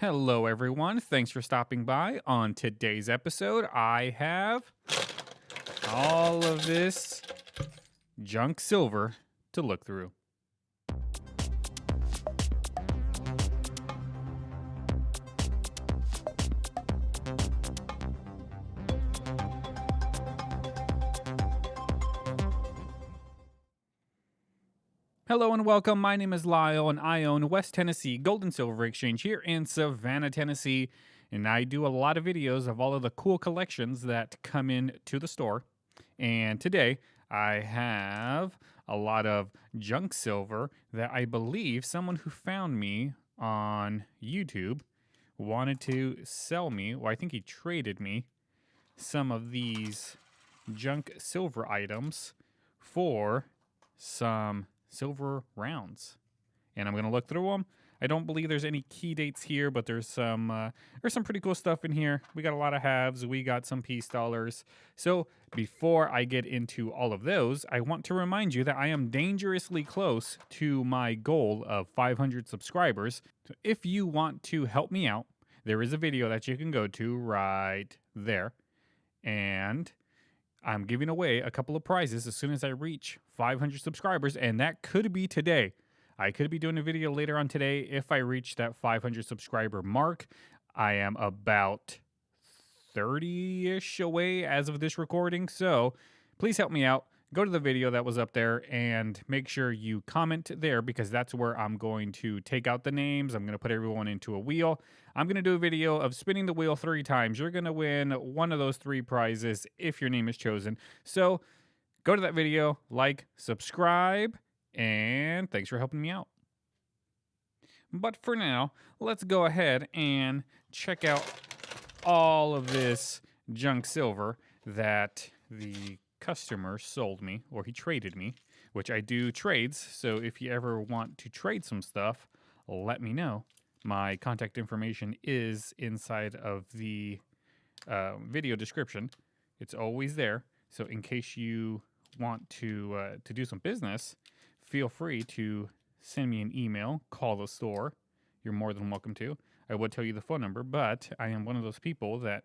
Hello, everyone. Thanks for stopping by. On today's episode, I have all of this junk silver to look through. Hello and welcome. My name is Lyle, and I own West Tennessee Gold and Silver Exchange here in Savannah, Tennessee. And I do a lot of videos of all of the cool collections that come in to the store. And today I have a lot of junk silver that I believe someone who found me on YouTube wanted to sell me. Well, I think he traded me some of these junk silver items for some silver rounds. And I'm going to look through them. I don't believe there's any key dates here, but there's some pretty cool stuff in here. We got a lot of halves. We got some peace dollars. So before I get into all of those, I want to remind you that I am dangerously close to my goal of 500 subscribers. So if you want to help me out, there is a video that you can go to right there. And I'm giving away a couple of prizes as soon as I reach 500 subscribers, and that could be today. I could be doing a video later on today if I reach that 500 subscriber mark. I am about 30-ish away as of this recording, so please help me out. Go to the video that was up there and make sure you comment there, because that's where I'm going to take out the names. I'm going to put everyone into a wheel. I'm going to do a video of spinning the wheel 3 times. You're going to win one of those 3 prizes if your name is chosen. So go to that video, like, subscribe, and thanks for helping me out. But for now, let's go ahead and check out all of this junk silver that the customer sold me, or he traded me, which I do trades. So if you ever want to trade some stuff, let me know. My contact information is inside of the video description. It's always there. So in case you want to do some business, feel free to send me an email, call the store. You're more than welcome to. I would tell you the phone number, but I am one of those people that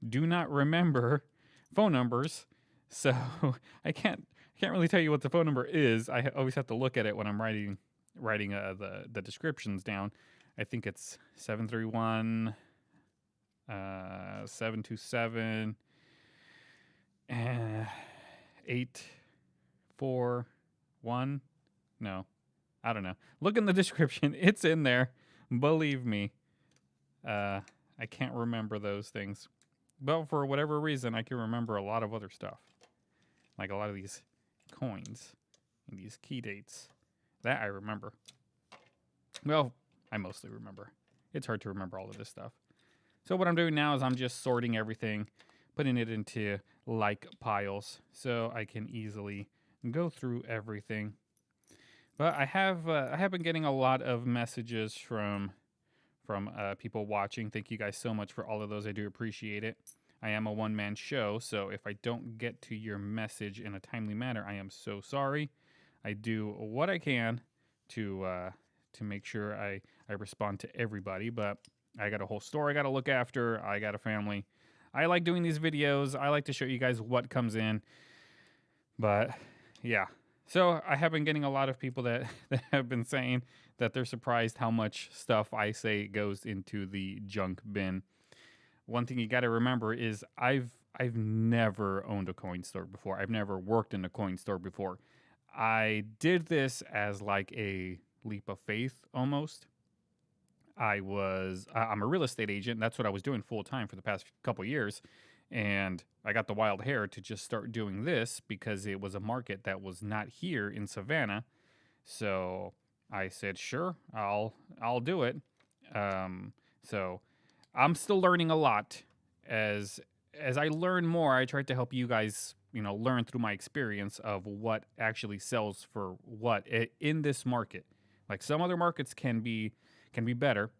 do not remember phone numbers. So I can't really tell you what the phone number is. I always have to look at it when I'm writing the descriptions down. I think it's 731 727 841. No, I don't know. Look in the description. It's in there. Believe me. I can't remember those things. But for whatever reason, I can remember a lot of other stuff. Like a lot of these coins and these key dates. That I remember. Well, I mostly remember. It's hard to remember all of this stuff. So what I'm doing now is I'm just sorting everything, putting it into like piles so I can easily go through everything. But I have been getting a lot of messages from people watching. Thank you guys so much for all of those. I do appreciate it. I am a one-man show, so if I don't get to your message in a timely manner, I am so sorry. I do what I can to make sure I respond to everybody, but I got a whole store I got to look after. I got a family. I like doing these videos. I like to show you guys what comes in. But yeah. So I have been getting a lot of people that have been saying that they're surprised how much stuff I say goes into the junk bin. One thing you got to remember is I've never owned a coin store before. I've never worked in a coin store before. I did this as like a leap of faith almost. I'm a real estate agent. That's what I was doing full time for the past couple years. And I got the wild hair to just start doing this because it was a market that was not here in Savannah. So I said, sure, I'll do it. So I'm still learning a lot. As I learn more, I try to help you guys, learn through my experience of what actually sells for what in this market. Like some other markets can be better.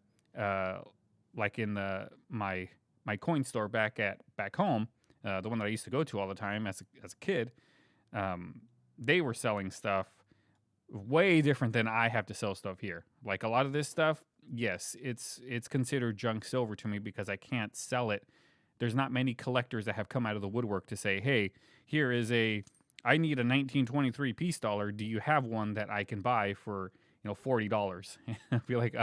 Like in my coin store back home, the one that I used to go to all the time as a kid, they were selling stuff way different than I have to sell stuff here. Like a lot of this stuff yes, it's considered junk silver to me because I can't sell it. There's not many collectors that have come out of the woodwork to say, "Hey, here is I need a 1923 peace dollar. Do you have one that I can buy for, $40?" I feel like,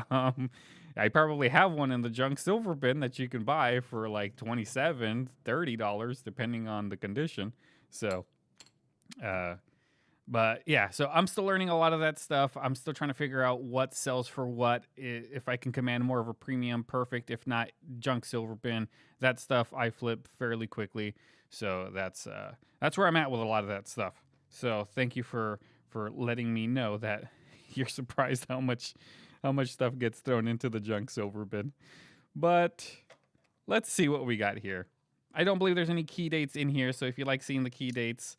I probably have one in the junk silver bin that you can buy for like $27, $30, depending on the condition. So, uh, but yeah, so I'm still learning a lot of that stuff. I'm still trying to figure out what sells for what. If I can command more of a premium, perfect. If not, junk silver bin. That stuff I flip fairly quickly. So that's where I'm at with a lot of that stuff. So thank you for letting me know that you're surprised how much stuff gets thrown into the junk silver bin. But let's see what we got here. I don't believe there's any key dates in here. So if you like seeing the key dates,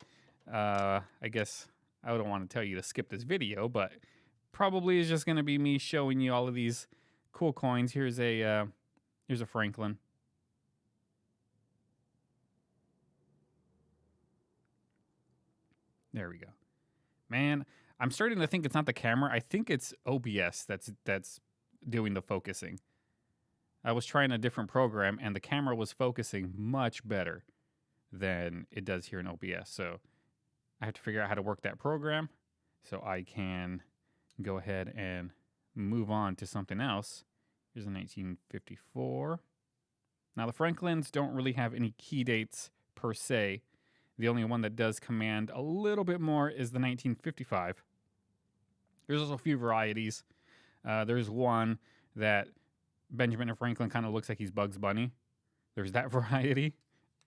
I guess I don't want to tell you to skip this video, but probably is just going to be me showing you all of these cool coins. Here's a Franklin. There we go. Man, I'm starting to think it's not the camera. I think it's OBS that's doing the focusing. I was trying a different program and the camera was focusing much better than it does here in OBS. So I have to figure out how to work that program so I can go ahead and move on to something else. Here's a 1954. Now, the Franklins don't really have any key dates per se. The only one that does command a little bit more is the 1955. There's also a few varieties. There's one that Benjamin Franklin kind of looks like he's Bugs Bunny. There's that variety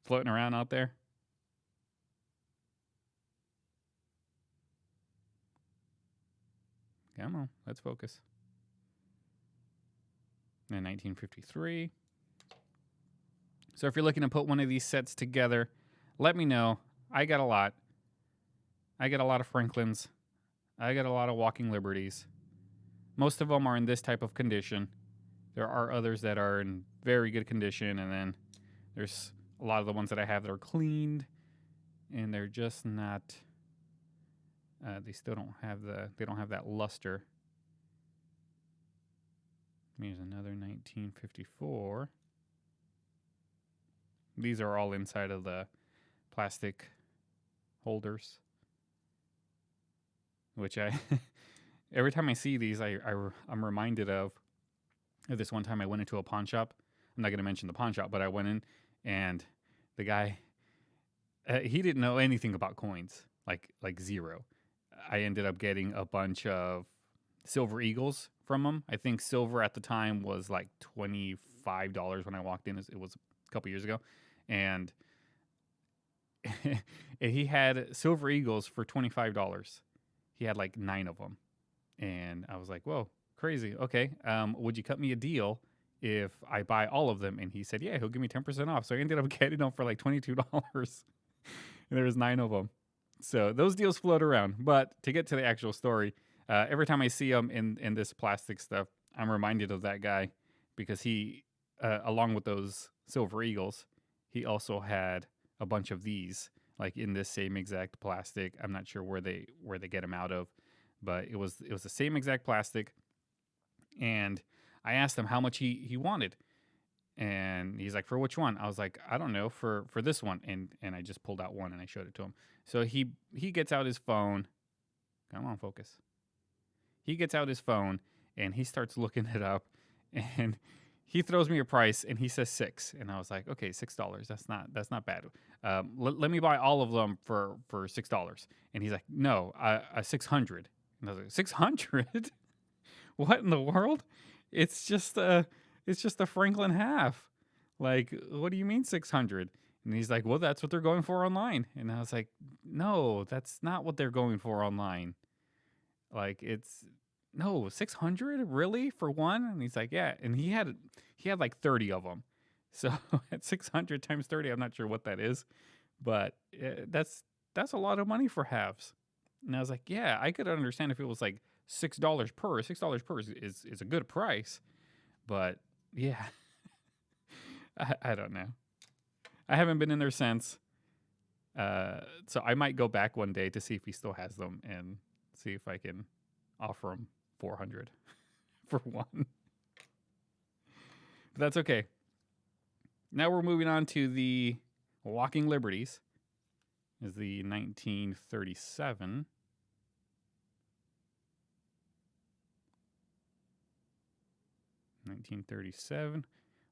floating around out there. Come on, let's focus. And 1953. So if you're looking to put one of these sets together, let me know. I got a lot. I got a lot of Franklins. I got a lot of Walking Liberties. Most of them are in this type of condition. There are others that are in very good condition, and then there's a lot of the ones that I have that are cleaned, and they're just not. They still don't have they don't have that luster. Here's another 1954. These are all inside of the plastic holders, which every time I see these, I'm reminded of this one time I went into a pawn shop. I'm not going to mention the pawn shop, but I went in and the guy, he didn't know anything about coins, like zero. I ended up getting a bunch of silver eagles from him. I think silver at the time was like $25 when I walked in. It was a couple years ago. And he had silver eagles for $25. He had like 9 of them. And I was like, whoa, crazy. Okay. Would you cut me a deal if I buy all of them? And he said, yeah, he'll give me 10% off. So I ended up getting them for like $22. And there was 9 of them. So those deals float around. But to get to the actual story, every time I see him in this plastic stuff, I'm reminded of that guy because he, along with those silver eagles, he also had a bunch of these, like in this same exact plastic. I'm not sure where they get them out of, but it was the same exact plastic. And I asked him how much he wanted. And he's like, for which one? I was like, I don't know, for this one. And I just pulled out one and I showed it to him. So he gets out his phone. Come on, focus. He gets out his phone and he starts looking it up. And he throws me a price and he says $6. And I was like, okay, $6. That's not bad. Let me buy all of them for $6. And he's like, no, 600. And I was like, 600? What in the world? It's just a Franklin half. Like, what do you mean 600? And he's like, well, that's what they're going for online. And I was like, no, that's not what they're going for online. Like, no, 600 really for one? And he's like, yeah. And he had like 30 of them. So at 600 times 30, I'm not sure what that is, but that's a lot of money for halves. And I was like, yeah, I could understand if it was like $6 per. $6 per is a good price. But yeah, I don't know. I haven't been in there since. So I might go back one day to see if he still has them and see if I can offer him 400 for one. But that's okay. Now we're moving on to the Walking Liberties. Is the 1937.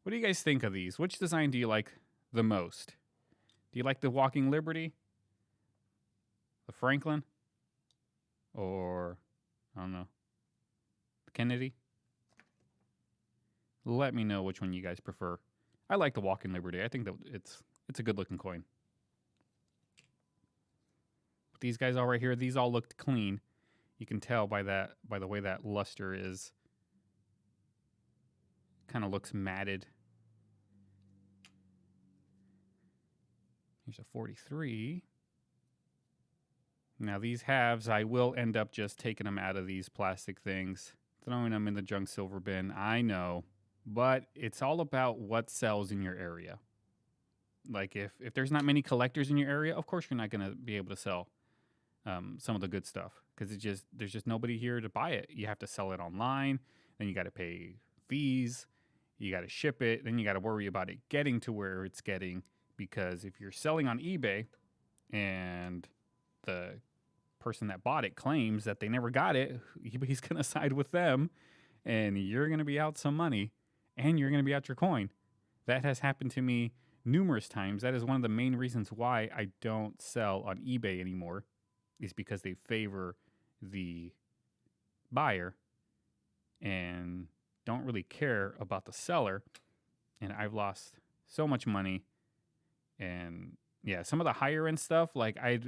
What do you guys think of these? Which design do you like the most? Do you like the Walking Liberty, the Franklin, or I don't know, the Kennedy? Let me know which one you guys prefer. I like the Walking Liberty. I think that it's a good looking coin. But these guys all right here, these all looked clean. You can tell by the way that luster is. Kind of looks matted. Here's a 43. Now these halves, I will end up just taking them out of these plastic things, throwing them in the junk silver bin. I know, but it's all about what sells in your area. Like if there's not many collectors in your area, of course you're not going to be able to sell some of the good stuff because there's just nobody here to buy it. You have to sell it online, then you got to pay fees, you got to ship it, then you got to worry about it getting to where it's getting. Because if you're selling on eBay and the person that bought it claims that they never got it, eBay's going to side with them and you're going to be out some money and you're going to be out your coin. That has happened to me numerous times. That is one of the main reasons why I don't sell on eBay anymore, is because they favor the buyer and don't really care about the seller. And I've lost so much money. And yeah, some of the higher end stuff, like I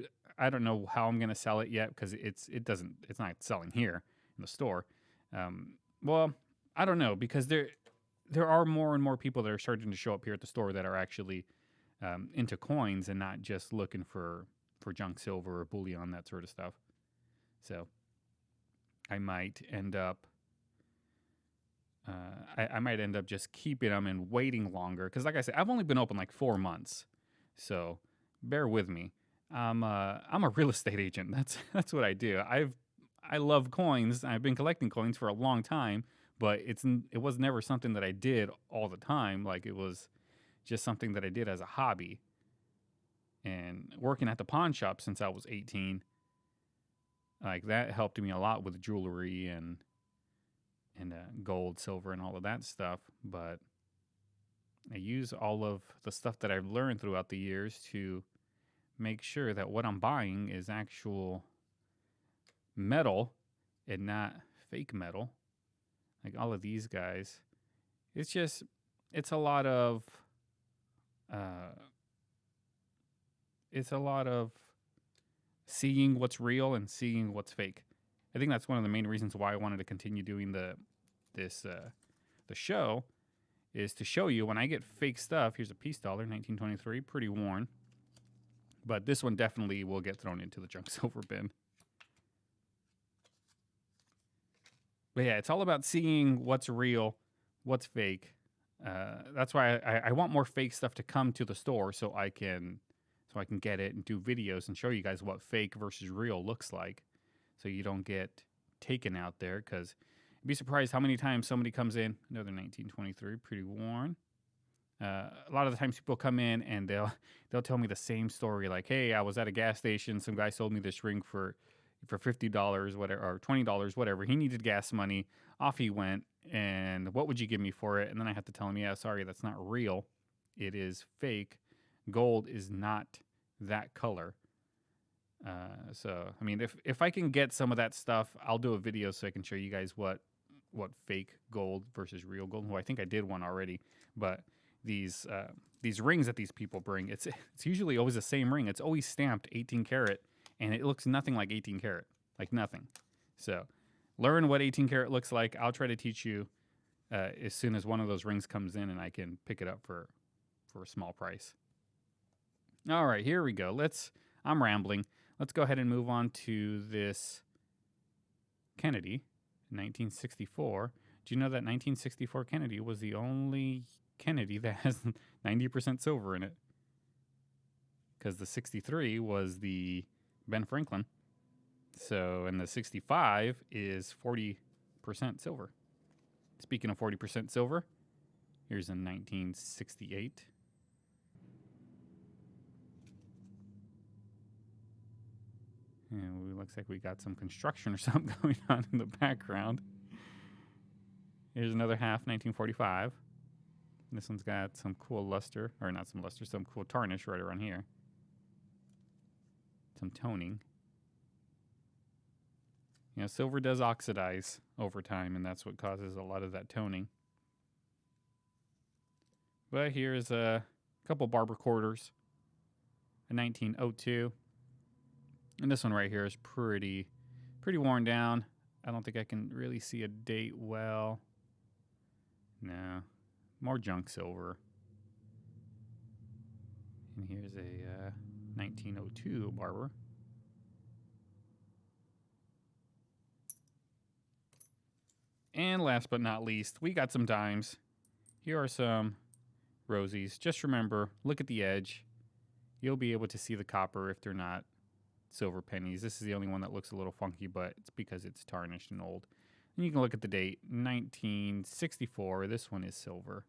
don't know how I'm gonna sell it yet because it's not selling here in the store. Well, I don't know because there are more and more people that are starting to show up here at the store that are actually into coins and not just looking for junk silver or bullion, that sort of stuff. So I might end up. I might end up just keeping them and waiting longer because, like I said, I've only been open like 4 months. So bear with me. I'm a real estate agent. That's what I do. I love coins. I've been collecting coins for a long time, but it was never something that I did all the time. Like it was just something that I did as a hobby. And working at the pawn shop since I was 18, like that helped me a lot with jewelry and gold, silver, and all of that stuff. But I use all of the stuff that I've learned throughout the years to make sure that what I'm buying is actual metal and not fake metal. Like all of these guys. It's a lot of seeing what's real and seeing what's fake. I think that's one of the main reasons why I wanted to continue doing the show, is to show you when I get fake stuff. Here's a peace dollar, 1923, pretty worn. But this one definitely will get thrown into the junk silver bin. But yeah, it's all about seeing what's real, what's fake. That's why I want more fake stuff to come to the store so I can get it and do videos and show you guys what fake versus real looks like, so you don't get taken out there. Because you'd be surprised how many times somebody comes in, another 1923, pretty worn. A lot of the times people come in and they'll tell me the same story, like, hey, I was at a gas station, some guy sold me this ring for $50, whatever, or $20, whatever. He needed gas money. Off he went, and what would you give me for it? And then I have to tell him, yeah, sorry, that's not real. It is fake. Gold is not that color. So, I mean, if I can get some of that stuff, I'll do a video so I can show you guys what fake gold versus real gold. Well, I think I did one already, but these rings that these people bring, it's usually always the same ring. It's always stamped 18 karat, and it looks nothing like 18 karat, like nothing. So learn what 18 karat looks like. I'll try to teach you as soon as one of those rings comes in and I can pick it up for a small price. All right, here we go. I'm rambling. Let's go ahead and move on to this Kennedy, 1964. Do you know that 1964 Kennedy was the only Kennedy that has 90% silver in it? Because the 63 was the Ben Franklin. So, and the 65 is 40% silver. Speaking of 40% silver, Here's a 1968. And it looks like we got some construction or something going on in the background. Here's another half, 1945. This one's got some cool luster, or not some luster, some cool tarnish right around here. Some toning. You know, silver does oxidize over time, and that's what causes a lot of that toning. But here's a couple barber quarters. A 1902. And this one right here is pretty worn down. I don't think I can really see a date well. No. More junk silver. And here's a 1902 barber. And last but not least, we got some dimes. Here are some rosies. Just remember, look at the edge. You'll be able to see the copper if they're not silver pennies. This is the only one that looks a little funky, but it's because it's tarnished and old. And you can look at the date, 1964. This one is silver.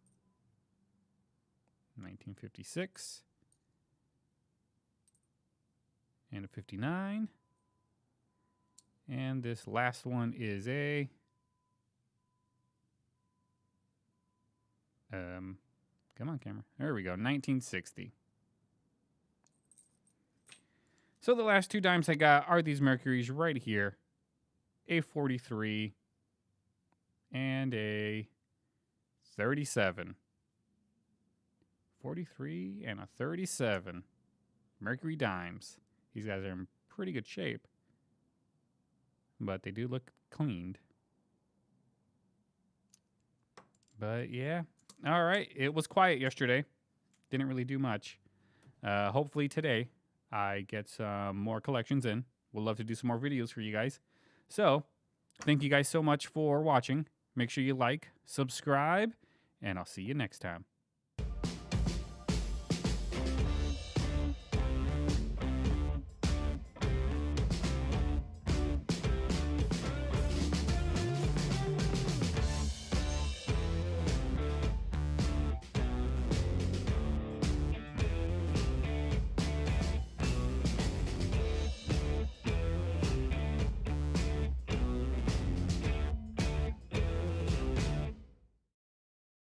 1956. And a 59. And this last one is a come on, camera. There we go, 1960. So the last two dimes I got are these Mercuries right here. A 43 and a 37. 43 and a 37. Mercury dimes. These guys are in pretty good shape. But they do look cleaned. But yeah. All right. It was quiet yesterday. Didn't really do much. Hopefully today I get some more collections in. We'd love to do some more videos for you guys. So thank you guys so much for watching. Make sure you like, subscribe, and I'll see you next time.